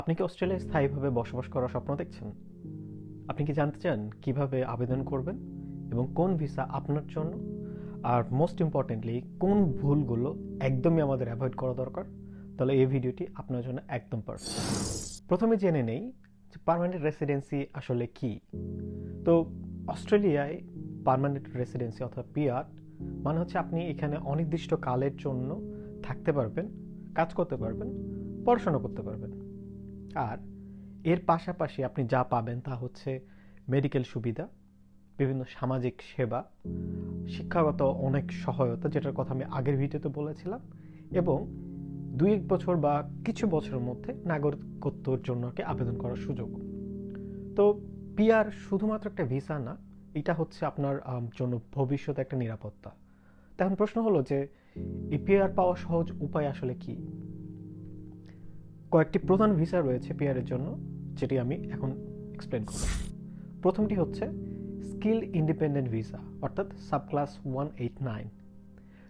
আপনি কি অস্ট্রেলিয়ায় স্থায়ীভাবে বসবাস করার স্বপ্ন দেখছেন? আপনি কি জানতে চান কিভাবে আবেদন করবেন এবং কোন ভিসা আপনার জন্য? আর মোস্ট ইম্পর্টেন্টলি কোন ভুলগুলো একদমই আমাদের অ্যাভয়েড করা দরকার? তাহলে এই ভিডিওটি আপনার জন্য একদম পারফেক্ট। প্রথমে জেনে নেই যে পার্মানেন্ট রেসিডেন্সি আসলে কি। তো অস্ট্রেলিয়ায় পার্মানেন্ট রেসিডেন্সি অর্থাৎ পিআর মানে হচ্ছে আপনি এখানে অনির্দিষ্ট কালের জন্য থাকতে পারবেন, কাজ করতে পারবেন, পড়াশোনা করতে পারবেন। আর এর পাশাপাশি আপনি যা পাবেন তা হচ্ছে মেডিকেল সুবিধা, বিভিন্ন সামাজিক সেবা, শিক্ষাগত অনেক সহায়তা, যেটার কথা আমি আগের ভিডিওতে বলেছিলাম, এবং 2-1 বছর বা কিছু বছরের মধ্যে নাগরিকত্বর জন্য আবেদন করার সুযোগ। তো পিআর শুধুমাত্র একটা ভিসা না, এটা হচ্ছে আপনার জন্য ভবিষ্যতে একটা নিরাপত্তা। তখন প্রশ্ন হলো যে এই পিআর পাওয়ার সহজ উপায় আসলে কি? কয়েকটি প্রধান ভিসা রয়েছে পিআরের জন্য, যেটি আমি এখন এক্সপ্লেন করব। প্রথমটি হচ্ছে স্কিল ইন্ডিপেন্ডেন্ট ভিসা অর্থাৎ সাবক্লাস 189।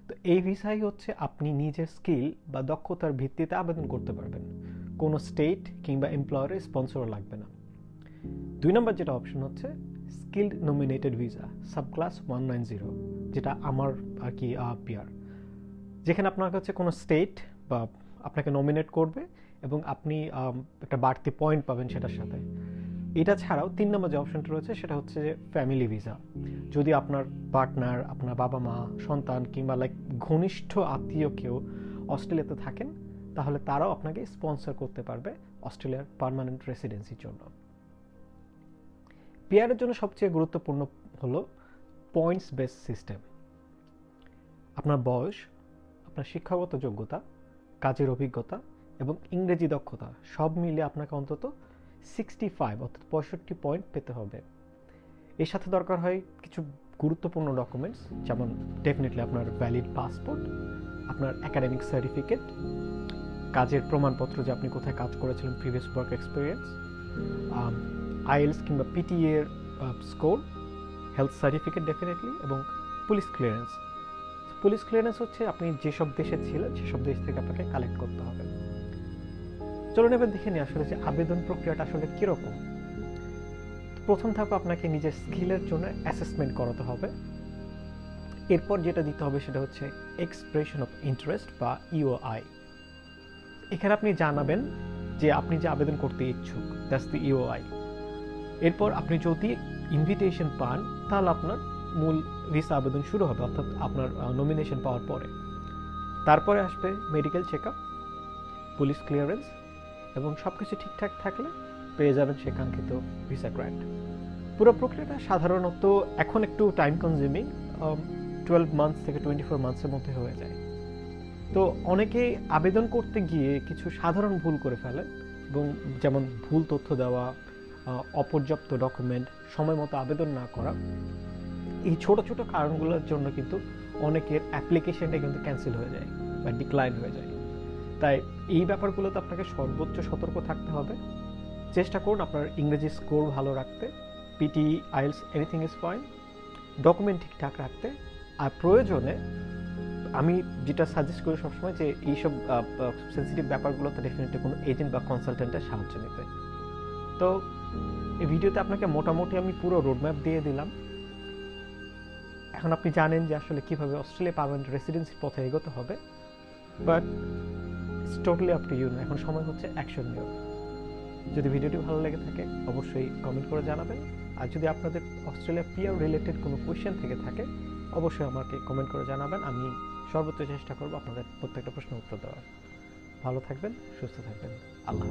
তো এই ভিসাই হচ্ছে আপনি নিজের স্কিল বা দক্ষতার ভিত্তিতে আবেদন করতে পারবেন, কোনো স্টেট কিংবা এমপ্লয়ারের স্পন্সরও লাগবে না। 2 নম্বর যেটা অপশন হচ্ছে স্কিল্ড নমিনেটেড ভিসা সাবক্লাস 190, যেটা আমার আর কি পিআর, যেখানে আপনার কাছে কোনো স্টেট বা আপনাকে নমিনেট করবে এবং আপনি একটা বাড়তি পয়েন্ট পাবেন সেটার সাথে। এটা ছাড়াও 3 নম্বর যে অপশনটা রয়েছে সেটা হচ্ছে যে ফ্যামিলি ভিসা। যদি আপনার পার্টনার, আপনার বাবা মা, সন্তান কিংবা ঘনিষ্ঠ আত্মীয় কেউ অস্ট্রেলিয়াতে থাকেন, তাহলে তারাও আপনাকে স্পন্সর করতে পারবে অস্ট্রেলিয়ার পার্মানেন্ট রেসিডেন্সির জন্য। পিআরের জন্য সবচেয়ে গুরুত্বপূর্ণ হলো পয়েন্টস বেস সিস্টেম। আপনার বয়স, আপনার শিক্ষাগত যোগ্যতা, কাজের অভিজ্ঞতা এবং ইংরেজি দক্ষতা সব মিলে আপনাকে অন্তত 65 অর্থাৎ 65 পয়েন্ট পেতে হবে। এর সাথে দরকার হয় কিছু গুরুত্বপূর্ণ ডকুমেন্টস, যেমন ডেফিনেটলি আপনার ভ্যালিড পাসপোর্ট, আপনার একাডেমিক সার্টিফিকেট, কাজের প্রমাণপত্র যে আপনি কোথায় কাজ করেছিলেন, প্রিভিয়াস ওয়ার্ক এক্সপিরিয়েন্স, আইএলস কিংবা পিটিএ এর স্কোর, হেলথ সার্টিফিকেট ডেফিনেটলি, এবং পুলিশ ক্লিয়ারেন্স। পুলিশ ক্লিয়ারেন্স হচ্ছে আপনি যেসব দেশে ছিলেন সেসব দেশ থেকে আপনাকে কালেক্ট করতে হবে। চলুন এবার দেখে নিই আসলে যে আবেদন প্রক্রিয়াটা আসলে কীরকম। প্রথম ধাপে আপনাকে নিজের স্কিলের জন্য অ্যাসেসমেন্ট করাতে হবে। এরপর যেটা দিতে হবে সেটা হচ্ছে এক্সপ্রেশন অফ ইন্টারেস্ট বা ইওআই। এখানে আপনি জানাবেন যে আপনি যে আবেদন করতে ইচ্ছুক, দ্যাটস দ্য ইওআই। এরপর আপনি যদি ইনভিটেশন পান তাহলে আপনার মূল ভিসা আবেদন শুরু হবে, অর্থাৎ আপনার নমিনেশন পাওয়ার পরে। তারপরে আসবে medical check up, police clearance, এবং সব কিছু ঠিকঠাক থাকলে পেয়ে যাবেন সে কাঙ্ক্ষিত ভিসা গ্র্যান্ট। পুরো প্রক্রিয়াটা সাধারণত এখন একটু টাইম কনজিউমিং, 12 মান্থস থেকে 24 মান্থসের মধ্যে হয়ে যায়। তো অনেকেই আবেদন করতে গিয়ে কিছু সাধারণ ভুল করে ফেলে, এবং যেমন ভুল তথ্য দেওয়া, অপর্যাপ্ত ডকুমেন্ট, সময় মতো আবেদন না করা, এই ছোট ছোট কারণগুলোর জন্য কিন্তু অনেকের অ্যাপ্লিকেশনটা কিন্তু ক্যান্সেল হয়ে যায় বা ডিক্লাইন হয়ে যায়। তাই এই ব্যাপারগুলোতে আপনাকে সর্বোচ্চ সতর্ক থাকতে হবে। চেষ্টা করুন আপনার ইংরেজি স্কোর ভালো রাখতে, PTE, IELTS, anything is fine, document ঠিকঠাক রাখতে, আর প্রয়োজনে আমি যেটা সাজেস্ট করি সবসময় যে এইসব সেন্সিটিভ ব্যাপারগুলোতে ডেফিনেটলি কোনো এজেন্ট বা কনসালটেন্টের সাহায্য নিতে। তো এই ভিডিওতে আপনাকে মোটামুটি আমি পুরো রোডম্যাপ দিয়ে দিলাম। এখন আপনি জানেন যে আসলে কীভাবে অস্ট্রেলিয়া পার্মানেন্ট রেসিডেন্সির পথে এগোতে হবে, but it's totally up to you. এখন সময় হচ্ছে অ্যাকশন নেওয়া। যদি ভিডিওটি ভালো লেগে থাকে অবশ্যই কমেন্ট করে জানাবেন, আর যদি আপনাদের অস্ট্রেলিয়া পিআর রিলেটেড কোনো কোয়েশ্চেন থেকে থাকে অবশ্যই আমাকে কমেন্ট করে জানাবেন। আমি সর্বোচ্চ চেষ্টা করব আপনাদের প্রত্যেকটা প্রশ্নের উত্তর দেওয়ার। ভালো থাকবেন, সুস্থ থাকবেন। আল্লাহ।